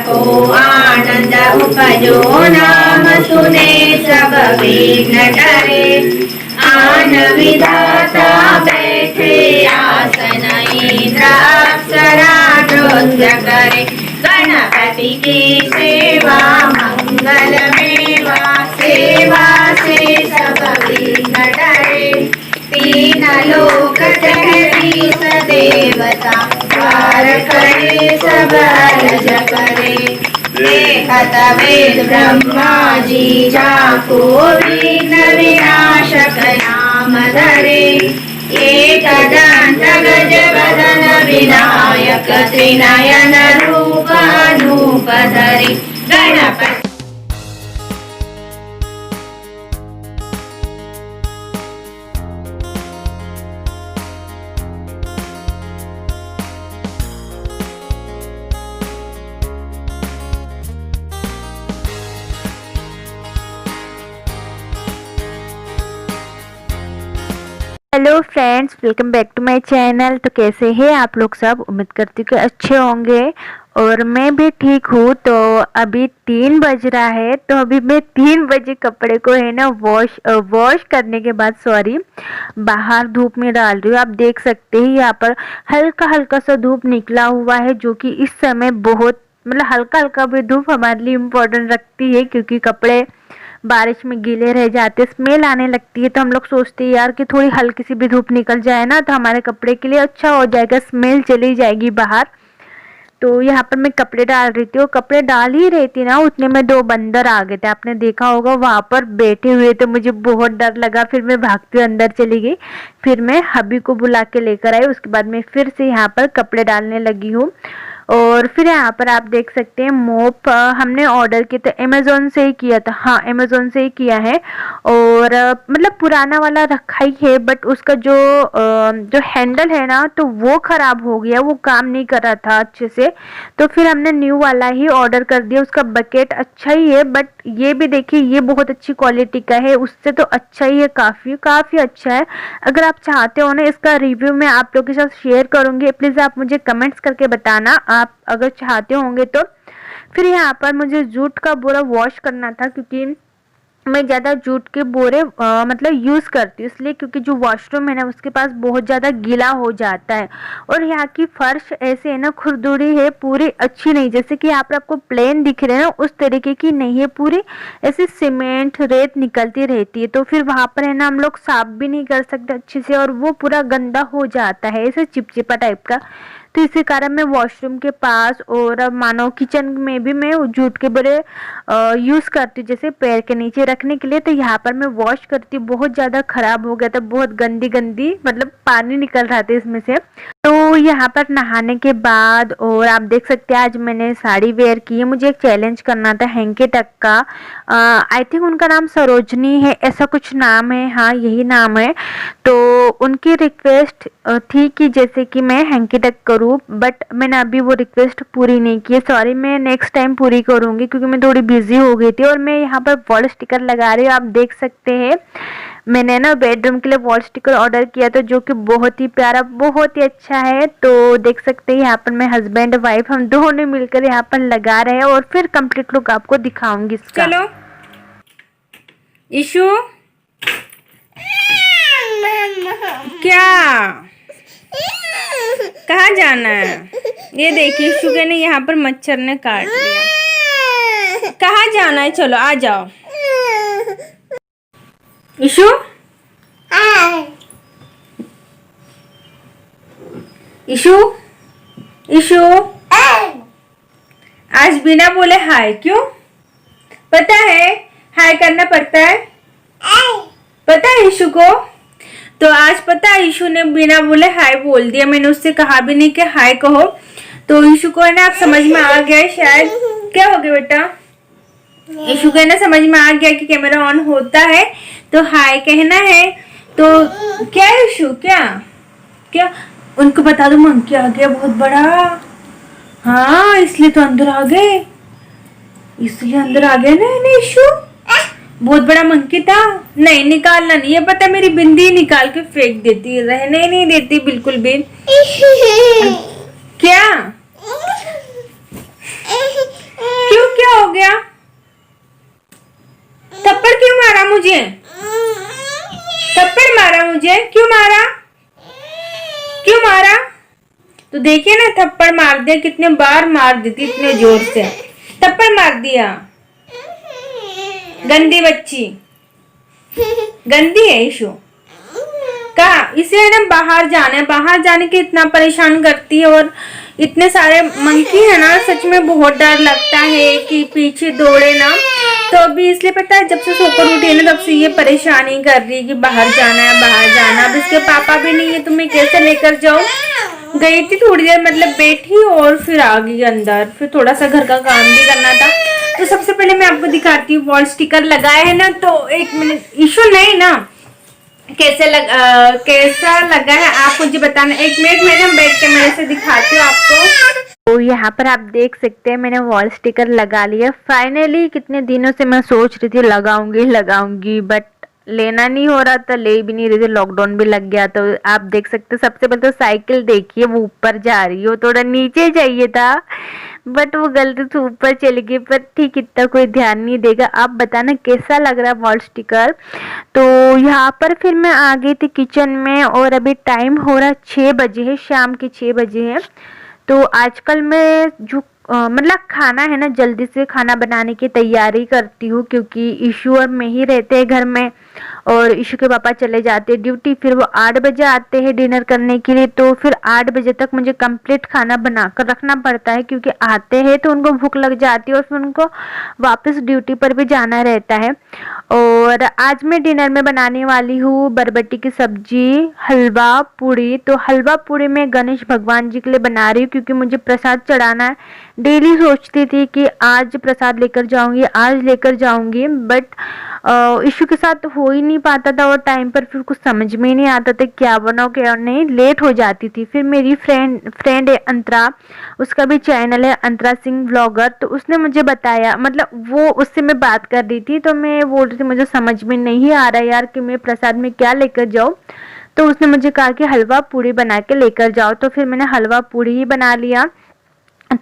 को आनंद उपजो, नाम सुने सब विघ्न टरे। आन विधाता बैठे आसन, इंद्र अप्सरा नृत्य करे। गणपति की सेवा मंगल मेवा, सेवा से सब विघ्न टरे। तीन लोक जगदीश देवता, द्वार करे सब अर्ज करे। देखत वेद ब्रह्मा जी, जाको विघ्न विनाशक नाम धरे। एकदंत गज वदन विनायक, त्रिनयन रूप अनूप धरे। Ganpati hello friends, welcome back to my channel. तो कैसे हैं आप लोग सब? उम्मीद करती हूँ कि अच्छे होंगे और मैं भी ठीक हूँ। तो अभी 3 बज रहा है, तो अभी मैं 3 बजे कपड़े को है ना वॉश करने के बाद बाहर धूप में डाल रही हूँ। आप देख सकते हैं यहाँ पर हल्का हल्का सा धूप निकला हुआ है, जो कि इस समय बहुत मतलब हल्का हल्का भी धूप हमारे लिए इम्पोर्टेंट रखती है, क्योंकि कपड़े बारिश में गीले रह जाते, स्मेल आने लगती है। तो हम लोग सोचते हैं यार कि थोड़ी हल्की सी भी धूप निकल जाए ना, तो हमारे कपड़े के लिए अच्छा हो जाएगा, स्मेल चली जाएगी बाहर। तो यहाँ पर मैं कपड़े डाल रही थी और कपड़े डाल ही रही थी ना, उतने में 2 बंदर आ गए थे। आपने देखा होगा वहां पर बैठे हुए, तो मुझे बहुत डर लगा। फिर मैं भागती हुई अंदर चली गई, फिर मैं हबी को बुला के लेकर आई। उसके बाद मैं फिर से यहाँ पर कपड़े डालने लगी हूँ। और फिर यहाँ पर आप देख सकते हैं मोप हमने ऑर्डर किया था, अमेजोन से ही किया था। हाँ, अमेजोन से ही किया है। और मतलब पुराना वाला रखा ही है, बट उसका जो हैंडल है ना, तो वो खराब हो गया, वो काम नहीं कर रहा था अच्छे से। तो फिर हमने न्यू वाला ही ऑर्डर कर दिया। उसका बकेट अच्छा ही है, बट ये भी देखिए, ये बहुत अच्छी क्वालिटी का है, उससे तो अच्छा ही है, काफ़ी काफ़ी अच्छा है। अगर आप चाहते हो ना, इसका रिव्यू मैं आप लोगों के साथ शेयर करूँगी, प्लीज़ आप मुझे कमेंट्स करके बताना आप अगर चाहते होंगे तो। फिर यहाँ पर मुझे जूट का बोरा वॉश करना था, क्योंकि मैं ज़्यादा जूट के बोरे मतलब यूज़ करती हूँ, इसलिए क्योंकि जो वॉशरूम है ना, उसके पास बहुत ज़्यादा गीला हो जाता है। और यहाँ की फर्श ऐसे है ना, खुरदुरी है, पूरी अच्छी नहीं, जैसे कि यहाँ पर आपको प्लेन दिख रहे हैं ना, उस तरीके की नहीं है, पूरी ऐसे सीमेंट रेत निकलती रहती है। तो फिर वहाँ पर है ना, हम लोग साफ भी नहीं कर सकते अच्छे से, और वो पूरा गंदा हो जाता है, ऐसे चिपचिपा टाइप का। तो इसी कारण मैं वॉशरूम के पास और मानो किचन में भी मैं जूट के बोरे यूज़ करती हूँ, जैसे पैर के नीचे रखने के लिए। तो यहाँ पर मैं वॉश करती हूँ। बहुत ज़्यादा खराब हो गया था, बहुत गंदी गंदी मतलब पानी निकल रहा था इसमें से। तो यहाँ पर नहाने के बाद, और आप देख सकते हैं आज मैंने साड़ी वेयर की है। मुझे एक चैलेंज करना था हैंकी टक का। आई थिंक उनका नाम सरोजनी है, ऐसा कुछ नाम है, हाँ यही नाम है। तो उनकी रिक्वेस्ट थी कि जैसे कि मैं हैंकी टक करूँ, बट मैंने अभी वो रिक्वेस्ट पूरी नहीं की है। सॉरी, मैं नेक्स्ट टाइम पूरी करूँगी, क्योंकि मैं थोड़ी बिजी हो गई थी। और मैं यहाँ पर वॉल स्टिकर लगा रही हूँ, आप देख सकते हैं। मैंने ना बेडरूम के लिए वॉल स्टिकर ऑर्डर किया था, जो कि बहुत ही प्यारा, बहुत ही अच्छा है। तो देख सकते हैं यहाँ पर मैं हस्बैंड वाइफ हम दोनों मिलकर यहाँ पर लगा रहे हैं, और फिर कंप्लीट लुक आपको दिखाऊंगी इसका। चलो ईशु, क्या कहाँ जाना है? ये देखिए ईशु के ने यहाँ पर मच्छर ने काट लिया। कहाँ जाना है? चलो आ जाओ ईशु। ईशु, ईशु, आज बिना बोले हाय क्यों? पता है हाय करना पड़ता है, पता है ईशु को? तो आज पता है ईशु ने बिना बोले हाय बोल दिया। मैंने उससे कहा भी नहीं कि हाय कहो। तो ईशु को है ना, आप समझ में आ गया शायद। क्या हो गया बेटा? ईशु को है ना समझ में आ गया कि कैमरा ऑन होता है तो हाय कहना है। तो क्या ईशु, क्या क्या उनको बता दो, मंकी आ गया बहुत बड़ा। हाँ, इसलिए तो अंदर आ गए, इसलिए अंदर आ गया ना ईशु। बहुत बड़ा मंकी था। नहीं निकालना नहीं है, पता मेरी बिंदी निकाल के फेंक देती है, रहने नहीं देती बिल्कुल भी। क्या मुझे, थप्पड़ मारा मुझे, क्यों मारा, क्यों मारा? तो देखिए ना, थप्पड़ मार दिया, कितने बार मार दी थी, इतने जोर से थप्पड़ मार दिया। गंदी बच्ची, गंदी है ईशु। कहा इसे है ना बाहर जाना है, बाहर जाने के इतना परेशान करती है, और इतने सारे मंकी है ना, सच में बहुत डर लगता है कि पीछे दौड़े ना। तो अभी इसलिए पता है, जब से सोकर उठी है ना, तब से ये परेशानी कर रही है कि बाहर जाना है, बाहर जाना। अब इसके पापा भी नहीं है तो मैं कैसे लेकर जाऊं? गई थी थोड़ी देर, मतलब बैठी और फिर आ गई अंदर, फिर थोड़ा सा घर का काम भी करना था। तो सबसे पहले मैं आपको दिखाती हूँ, वॉल स्टिकर लगाए है ना। तो एक मिनट, इशू नहीं ना, कैसा लगा है आप मुझे बताना। एक मिनट, मैं बैठ के मेरे से दिखाती हूँ आपको। तो यहाँ पर आप देख सकते हैं मैंने वॉल स्टिकर लगा लिया फाइनली। कितने दिनों से मैं सोच रही थी लगाऊंगी बट लेना नहीं हो रहा था, ले भी नहीं रही थी, लॉकडाउन भी लग गया। तो आप देख सकते हैं, सबसे पहले तो साइकिल देखिए, वो ऊपर जा रही है, वो थोड़ा नीचे चाहिए था बट वो गलती से ऊपर चली गई। पर ठीक, इतना कोई ध्यान नहीं देगा। आप बताना कैसा लग रहा है वॉल स्टिकर। तो यहाँ पर फिर मैं आ गई थी किचन में, और अभी टाइम हो रहा 6 बजे है, शाम के 6 बजे है। तो आजकल मैं जो मतलब खाना है ना, जल्दी से खाना बनाने की तैयारी करती हूँ, क्योंकि इशू और मैं ही रहते हैं घर में, और इशू के पापा चले जाते हैं ड्यूटी। फिर वो 8 बजे आते हैं डिनर करने के लिए। तो फिर 8 बजे तक मुझे कंप्लीट खाना बनाकर रखना पड़ता है, क्योंकि आते हैं तो उनको भूख लग जाती है, और फिर उनको वापस ड्यूटी पर भी जाना रहता है। और आज मैं डिनर में बनाने वाली हूँ बरबटी की सब्जी, हलवा पूड़ी। तो हलवा पूड़ी मैं गणेश भगवान जी के लिए बना रही हूँ, क्योंकि मुझे प्रसाद चढ़ाना है। डेली सोचती थी कि आज प्रसाद लेकर जाऊंगी, आज लेकर जाऊंगी, बट इशू के साथ हो ही नहीं पाता था, और टाइम पर फिर कुछ समझ में ही नहीं आता था क्या बनाओ क्या नहीं, लेट हो जाती थी। फिर मेरी फ्रेंड है अंतरा, उसका भी चैनल है अंतरा सिंह व्लॉगर। तो उसने मुझे बताया, मतलब वो उससे मैं बात कर रही थी, तो मैं बोल रही थी मुझे समझ में नहीं आ रहा यार कि मैं प्रसाद में क्या लेकर जाऊँ। तो उसने मुझे कहा कि हलवा पूड़ी बना के लेकर जाओ। तो फिर मैंने हलवा पूड़ी ही बना लिया।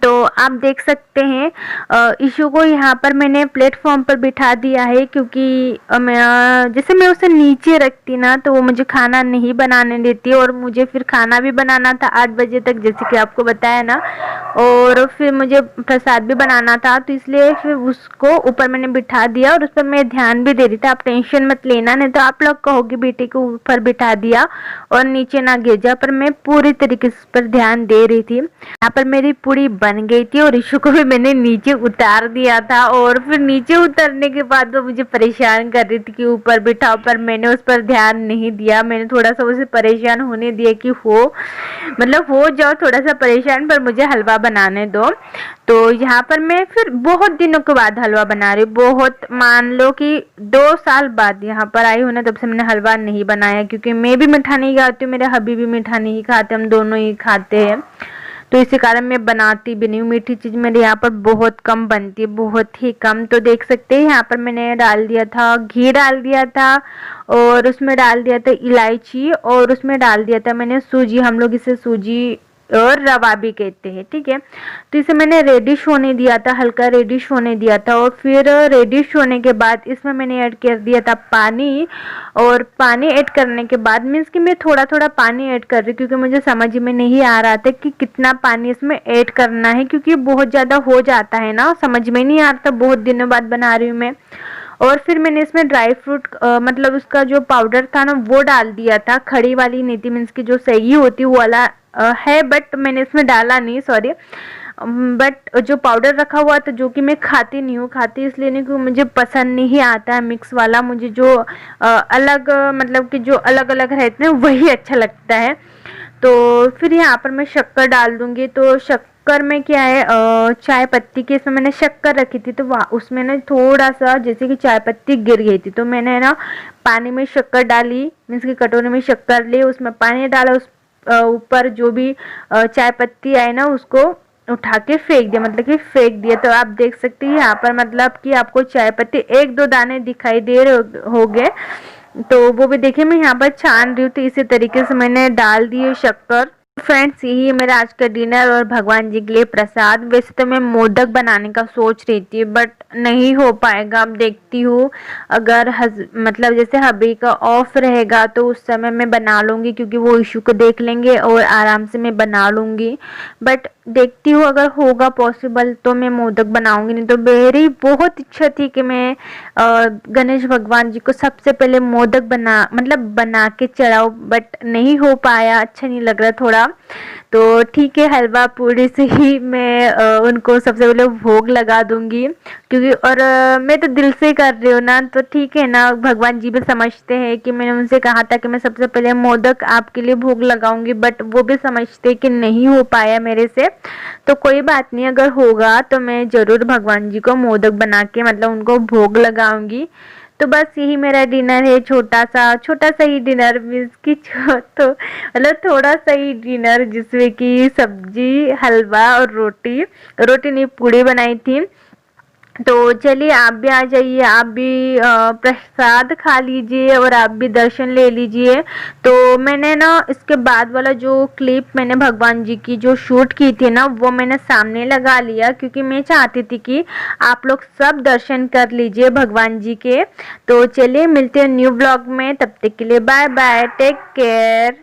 तो आप देख सकते हैं इशू को यहाँ पर मैंने प्लेटफॉर्म पर बिठा दिया है, क्योंकि जैसे मैं उसे नीचे रखती ना तो वो मुझे खाना नहीं बनाने देती, और मुझे फिर खाना भी बनाना था 8 बजे तक, जैसे कि आपको बताया ना, और फिर मुझे प्रसाद भी बनाना था। तो इसलिए फिर उसको ऊपर मैंने बिठा दिया, और उस पर मैं ध्यान भी दे रही थी। आप टेंशन मत लेना, नहीं तो आप लोग कहोगे बेटे को ऊपर बिठा दिया और नीचे ना गिर जा, पर मैं पूरी तरीके से उस पर ध्यान दे रही थी। यहाँ पर मेरी पूरी बन गई थी, और इशू को भी मैंने नीचे उतार दिया था। और फिर नीचे उतरने के बाद वो मुझे परेशान कर रही थी कि ऊपर बिठाओ, पर मैंने उस पर ध्यान नहीं दिया। मैंने थोड़ा सा उसे परेशान होने दिया कि मतलब हो जाओ थोड़ा सा परेशान, पर मुझे हलवा बनाने दो। तो यहाँ पर मैं फिर बहुत दिनों के बाद हलवा बना रही हूँ, बहुत मान लो कि 2 साल बाद यहाँ पर आई हूँ ना, तब से मैंने हलवा नहीं बनाया, क्योंकि मैं भी मीठा नहीं खाती हूँ, मेरे हबी भी मीठा नहीं खाते, हम दोनों ही खाते हैं। तो इसी कारण मैं बनाती भी नहीं हूँ। मीठी चीज़ मेरे यहाँ पर बहुत कम बनती है, बहुत ही कम। तो देख सकते हैं यहाँ पर मैंने डाल दिया था घी, डाल दिया था, और उसमें डाल दिया था इलायची, और उसमें डाल दिया था मैंने सूजी। हम लोग इसे सूजी और रवा भी कहते हैं, ठीक है। तो इसे मैंने रेडिश होने दिया था, हल्का रेडिश होने दिया था, और फिर रेडिश होने के बाद इसमें मैंने ऐड कर दिया था पानी। और पानी ऐड करने के बाद मीन्स कि मैं थोड़ा थोड़ा पानी ऐड कर रही, क्योंकि मुझे समझ में नहीं आ रहा था कि कितना पानी इसमें ऐड करना है, क्योंकि बहुत ज़्यादा हो जाता है ना, समझ में नहीं आ रहा था, बहुत दिनों बाद बना रही हूँ मैं। और फिर मैंने इसमें ड्राई फ्रूट मतलब उसका जो पाउडर था ना वो डाल दिया था, खड़ी वाली नहीं थी, मीन्स की जो सही होती वो वाला है, बट मैंने इसमें डाला नहीं, सॉरी। बट जो पाउडर रखा हुआ था, जो कि मैं खाती नहीं हूँ, खाती इसलिए नहीं क्योंकि मुझे पसंद नहीं आता है मिक्स वाला। मुझे जो अलग मतलब कि जो अलग अलग रहते हैं वही अच्छा लगता है। तो फिर यहाँ पर मैं शक्कर डाल दूंगी। तो शक्कर में क्या है, चाय पत्ती के इसमें मैंने शक्कर रखी थी, तो उसमें ना थोड़ा सा जैसे कि चाय पत्ती गिर गई थी, तो मैंने ना पानी में शक्कर डाली, मीन्स की कटोरी में शक्कर ली, उसमें पानी डाला, उस ऊपर जो भी चाय पत्ती आई ना उसको उठा के फेंक दिया, मतलब कि फेंक दिया। तो आप देख सकते हैं यहाँ पर मतलब कि आपको चाय पत्ती 1-2 दाने दिखाई दे रहे होंगे, तो वो भी देखिए मैं यहाँ पर छान रही हूँ। तो इसी तरीके से मैंने डाल दिए शक्कर। फ्रेंड्स, यही है मेरा आज का डिनर और भगवान जी के लिए प्रसाद। वैसे तो मैं मोदक बनाने का सोच रही थी बट नहीं हो पाएगा। अब देखती हूँ, अगर मतलब जैसे हबी का ऑफ रहेगा तो उस समय मैं बना लूँगी, क्योंकि वो इशू को देख लेंगे और आराम से मैं बना लूँगी। बट देखती हूँ, अगर होगा पॉसिबल तो मैं मोदक बनाऊंगी, नहीं तो मेरी बहुत इच्छा थी कि मैं गणेश भगवान जी को सबसे पहले मोदक बना के चढ़ाऊं, बट नहीं हो पाया, अच्छा नहीं लग रहा थोड़ा। तो ठीक है, हलवा पूरी से ही मैं उनको सबसे पहले भोग लगा दूंगी, क्योंकि और मैं तो दिल से कर रही हूँ ना, तो ठीक है ना। भगवान जी भी समझते हैं कि मैंने उनसे कहा था कि मैं सबसे पहले मोदक आपके लिए भोग लगाऊंगी, बट वो भी समझते कि नहीं हो पाया मेरे से। तो कोई बात नहीं, अगर होगा तो मैं जरूर भगवान जी को मोदक बना के मतलब उनको भोग लगाऊंगी। तो बस यही मेरा डिनर है, छोटा सा ही डिनर मीन्स की तो मतलब थोड़ा सा ही डिनर, जिसमें कि सब्जी, हलवा और रोटी रोटी नहीं, पूड़ी बनाई थी। तो चलिए, आप भी आ जाइए, आप भी प्रसाद खा लीजिए और आप भी दर्शन ले लीजिए। तो मैंने ना इसके बाद वाला जो क्लिप मैंने भगवान जी की जो शूट की थी ना, वो मैंने सामने लगा लिया, क्योंकि मैं चाहती थी कि आप लोग सब दर्शन कर लीजिए भगवान जी के। तो चलिए, मिलते हैं न्यू ब्लॉग में, तब तक के लिए बाय बाय, टेक केयर।